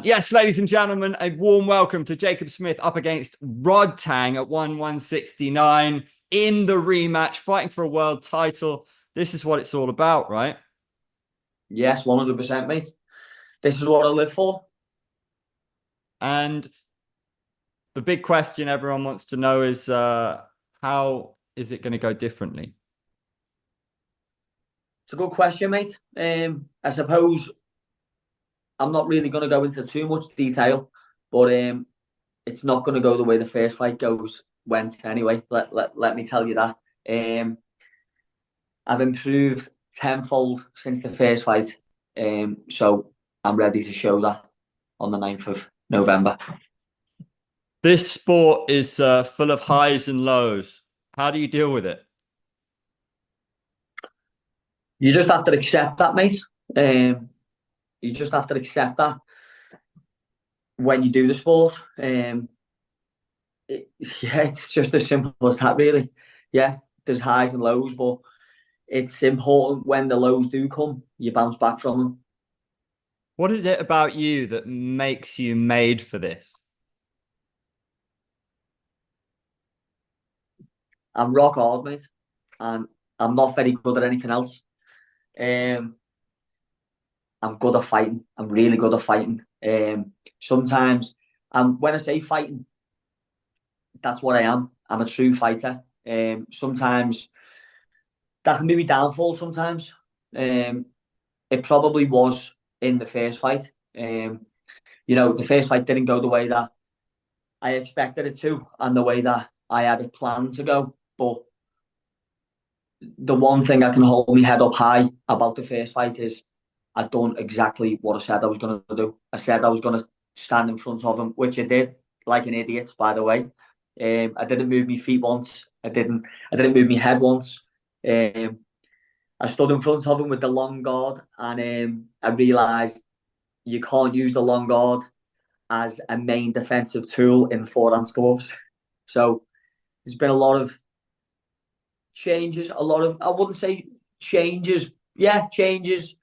Yes, ladies and gentlemen, a warm welcome to Jacob Smith up against Rodtang at 169 in the rematch, fighting for a world title. This is what it's all about, right? Yes, 100%, mate. This is what I live for. And the big question everyone wants to know is how is it going to go differently? It's a good question, mate. I suppose I'm not really going to go into too much detail, but it's not going to go the way the first fight went anyway. Let me tell you that. I've improved tenfold since the first fight, so I'm ready to show that on the 9th of November. This sport is full of highs and lows. How do you deal with it? You just have to accept that, mate. You just have to accept that when you do the sport. Yeah, it's just as simple as that, really. Yeah, there's highs and lows, but it's important when the lows do come, you bounce back from them. What is it about you that makes you made for this? I'm rock hard, mate, and I'm not very good at anything else. Um, I'm good at fighting. I'm really good at fighting. Sometimes, and when I say fighting, that's what I am. I'm a true fighter. Sometimes that can be my downfall. Sometimes, um, it probably was in the first fight. The first fight didn't go the way that I expected it to, and the way that I had it planned to go. But the one thing I can hold my head up high about the first fight is I'd done exactly what I said I was going to do. I said I was going to stand in front of him, which I did, like an idiot, by the way. I didn't move my feet once. I didn't move my head once. Um, I stood in front of him with the long guard, and I realised you can't use the long guard as a main defensive tool in four-ounce gloves. So there's been a lot of changes, I wouldn't say changes, yeah, changes,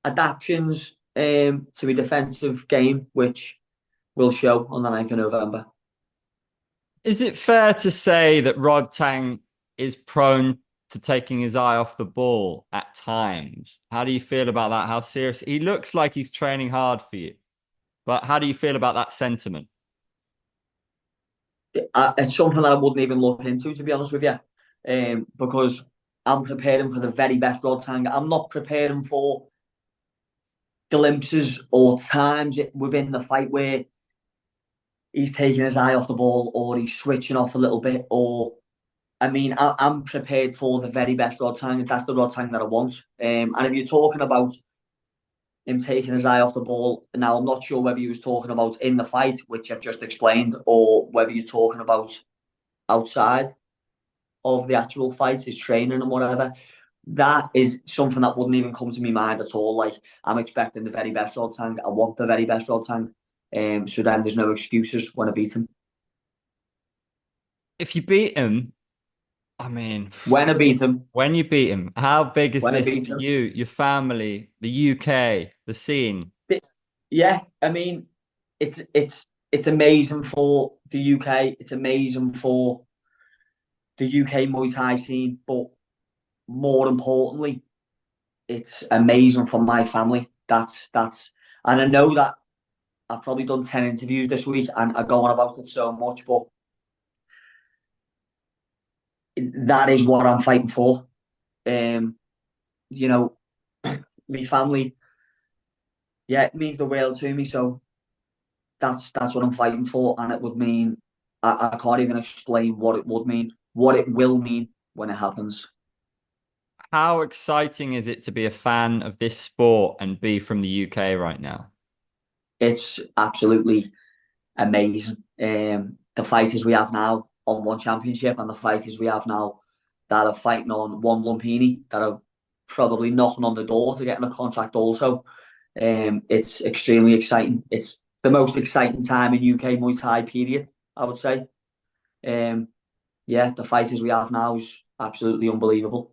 adaptions to a defensive game, which will show on the 9th of November. Is it fair to say that Rodtang is prone to taking his eye off the ball at times? How do you feel about that? How serious? He looks like he's training hard for you, but how do you feel about that sentiment? It's something that I wouldn't even look into, to be honest with you, because I'm preparing for the very best Rodtang. I'm not preparing for glimpses or times within the fight where he's taking his eye off the ball or he's switching off a little bit. I'm prepared for the very best Rodtang. That's the Rodtang that I want. And if you're talking about him taking his eye off the ball, now I'm not sure whether he was talking about in the fight, which I've just explained, or whether you're talking about outside of the actual fight, his training and whatever. That is something that wouldn't even come to my mind at all. Like, I'm expecting the very best Rodtang. I want the very best Rodtang. So then there's no excuses when I beat him. If you beat him, I mean, When I beat him, when you beat him, how big is when I this beat to him, you, your family, the UK, the scene? yeah, I mean, it's amazing for the UK. It's amazing for the UK Muay Thai scene, but more importantly, it's amazing for my family. And I know that I've probably done 10 interviews this week and I go on about it so much, but that is what I'm fighting for. Um, you know, my family, yeah, it means the world to me. So that's what I'm fighting for, and it would mean I can't even explain what it would mean, what it will mean when it happens. How exciting is it to be a fan of this sport and be from the UK right now? It's absolutely amazing. The fighters we have now on one championship and the fighters we have now that are fighting on one Lumpini that are probably knocking on the door to getting a contract also. It's extremely exciting. It's the most exciting time in UK Muay Thai period, I would say. Um, yeah, the fighters we have now is absolutely unbelievable.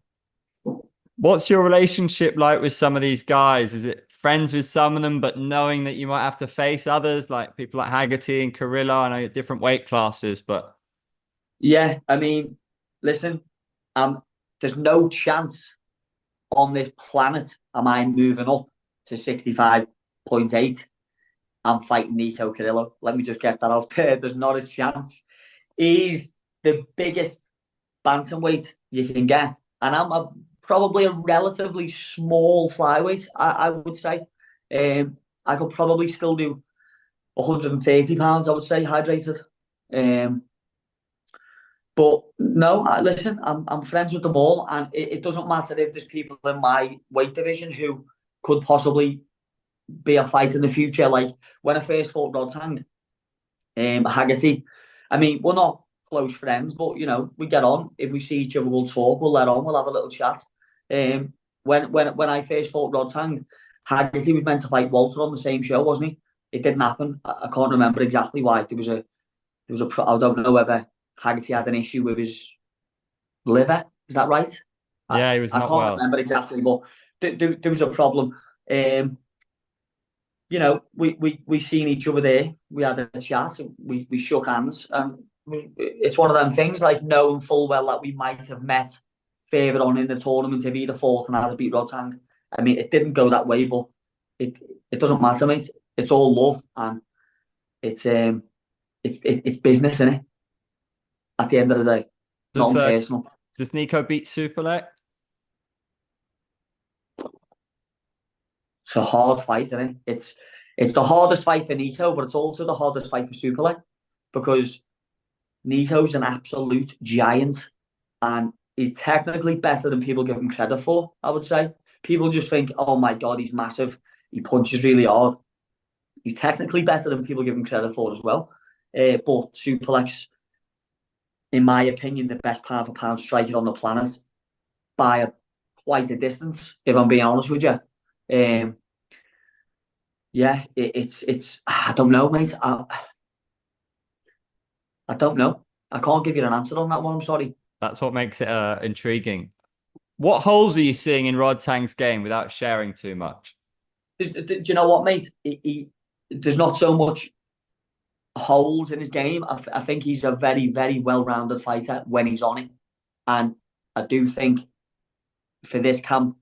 What's your relationship like with some of these guys? Is it friends with some of them, but knowing that you might have to face others, like people like Haggerty and Carrillo. I know different weight classes, but Yeah, I mean, listen, um, there's no chance on this planet am I moving up to 65.8. I'm fighting Nico Carrillo. Let me just get that out there. There's not a chance. He's the biggest bantamweight you can get, and probably a relatively small flyweight. I would say. I could probably still do 130 pounds. I would say hydrated. Um, but no, listen, I'm friends with them all, and it doesn't matter if there's people in my weight division who could possibly be a fight in the future. Like when I first fought Rodtang, Haggerty. I mean, we're not close friends, but we get on. If we see each other, we'll talk. We'll let on. We'll have a little chat. When I first fought Rodtang, Haggerty was meant to fight Walter on the same show, wasn't he? It didn't happen. I can't remember exactly why. I don't know whether Haggerty had an issue with his liver. Is that right? I, yeah, he was I not can't well. remember exactly, but there was a problem. Um, we seen each other there. We had a chat. We shook hands, and it's one of them things like knowing full well that we might have met further on in the tournament if he'd have fought and I'd have beat Rodtang. I mean, it didn't go that way, but it it doesn't matter, mate. It's all love, and it's business, isn't it? At the end of the day, Does nothing personal. does Nico beat Superlek? It's a hard fight, isn't it? It's the hardest fight for Nico, but it's also the hardest fight for Superlek because Nico's an absolute giant and he's technically better than people give him credit for, I would say. People just think, oh my God, he's massive. He punches really hard. He's technically better than people give him credit for as well. But Superlex, in my opinion, the best pound for pound striker on the planet by quite a distance, if I'm being honest with you. Um, yeah, it's I don't know, mate. I don't know. I can't give you an answer on that one. I'm sorry. That's what makes it intriguing. What holes are you seeing in Rod Tang's game without sharing too much? Do you know what, mate? There's not so much holes in his game. I think he's a very, very well-rounded fighter when he's on it, and I do think for this camp,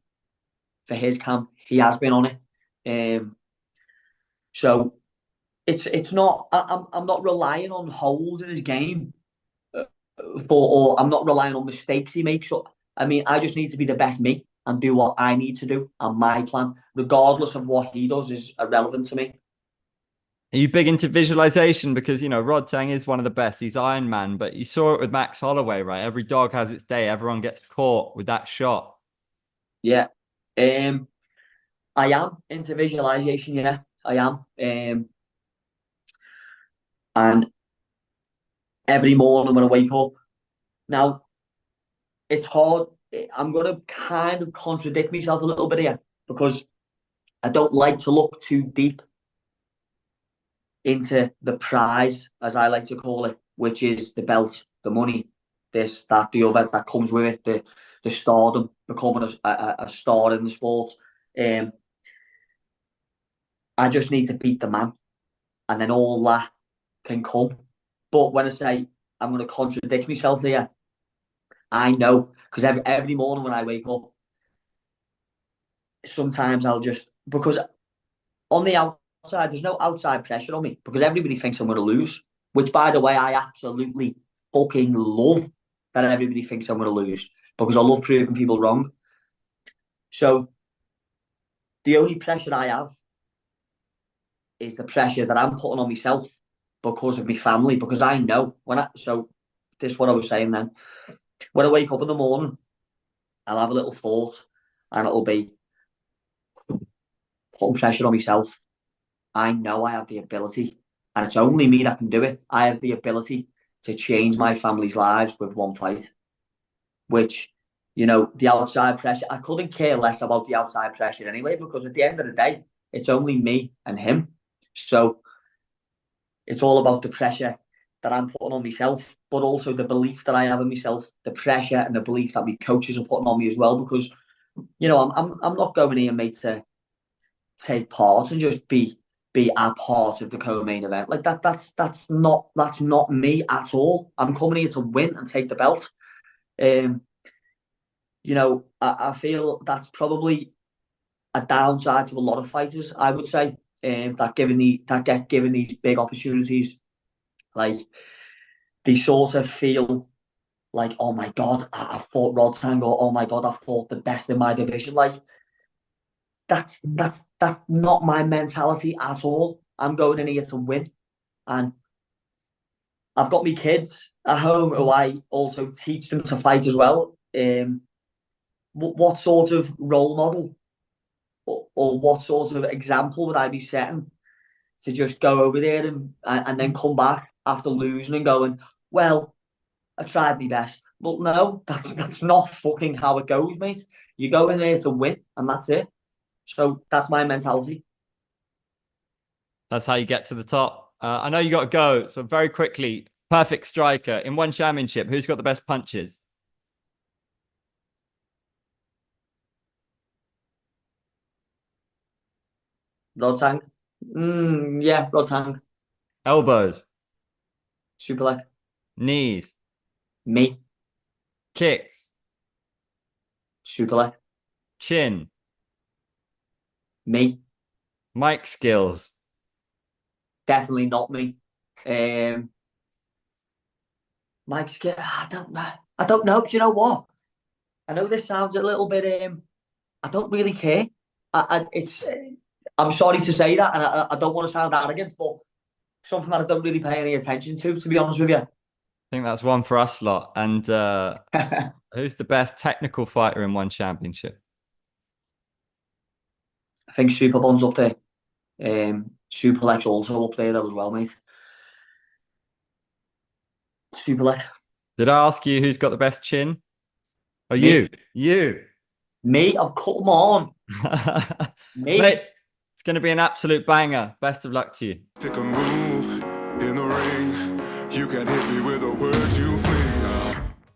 for his camp, he has been on it. So it's not. I'm not relying on holes in his game, or I'm not relying on mistakes he makes. So, I mean, I just need to be the best me and do what I need to do, and my plan, regardless of what he does, is irrelevant to me. Are you big into visualization? Because, Rod Tang is one of the best. He's Iron Man, but you saw it with Max Holloway, right? Every dog has its day. Everyone gets caught with that shot. Yeah. I am into visualization, yeah, I am. And every morning when I wake up, now it's hard. I'm going to kind of contradict myself a little bit here because I don't like to look too deep into the prize, as I like to call it, which is the belt, the money, this, that, the other that comes with it, the stardom, becoming a star in the sport. Um, I just need to beat the man, and then all that can come. But when I say I'm going to contradict myself here, I know because every morning when I wake up, sometimes I'll just because on the outside there's no outside pressure on me because everybody thinks I'm going to lose. Which, by the way, I absolutely fucking love that everybody thinks I'm going to lose because I love proving people wrong. So the only pressure I have is the pressure that I'm putting on myself because of my family. Because I know this is what I was saying then. When I wake up in the morning, I'll have a little thought, and it'll be putting pressure on myself. I know I have the ability, and it's only me that can do it. I have the ability to change my family's lives with one fight, which, the outside pressure, I couldn't care less about the outside pressure anyway, because at the end of the day, it's only me and him. So it's all about the pressure that I'm putting on myself, but also the belief that I have in myself, the pressure and the belief that my coaches are putting on me as well, because, I'm not going here, mate, take part and just be a part of the co-main event. Like that's not me at all. I'm coming here to win and take the belt. Um, I feel that's probably a downside to a lot of fighters. I would say that get given these big opportunities, like they sort of feel like, oh my god, I fought Rodtang, or oh my god, I fought the best in my division. Like that's not my mentality at all. I'm going in here to win, and I've got my kids at home who I also teach them to fight as well. What sort of role model or what sort of example would I be setting to just go over there and then come back after losing and going, well, I tried my best. Well, no, that's not fucking how it goes, mate. You go in there to win, and that's it. So that's my mentality. That's how you get to the top. I know you got to go, so very quickly, perfect striker in one championship. Who's got the best punches? Rodtang. Yeah, Rodtang. Elbows, Super leg. knees, Me. kicks, Super leg. chin, Me. mic skills. Definitely not me. Mike's get. I don't know. I don't know. Do you know what? I know this sounds a little bit. I don't really care. It's. I'm sorry to say that, and I don't want to sound arrogant, but something that I don't really pay any attention to be honest with you. I think that's one for us lot. And I who's the best technical fighter in one championship? think Super Bon's up there. Superlex also up there though as well, mate. Superlex. Did I ask you who's got the best chin? Oh, Me. you. Me. Of come on. Mate, Me. it's going to be an absolute banger. Best of luck to you. Take a move in the ring. You can hit me with a word you fling.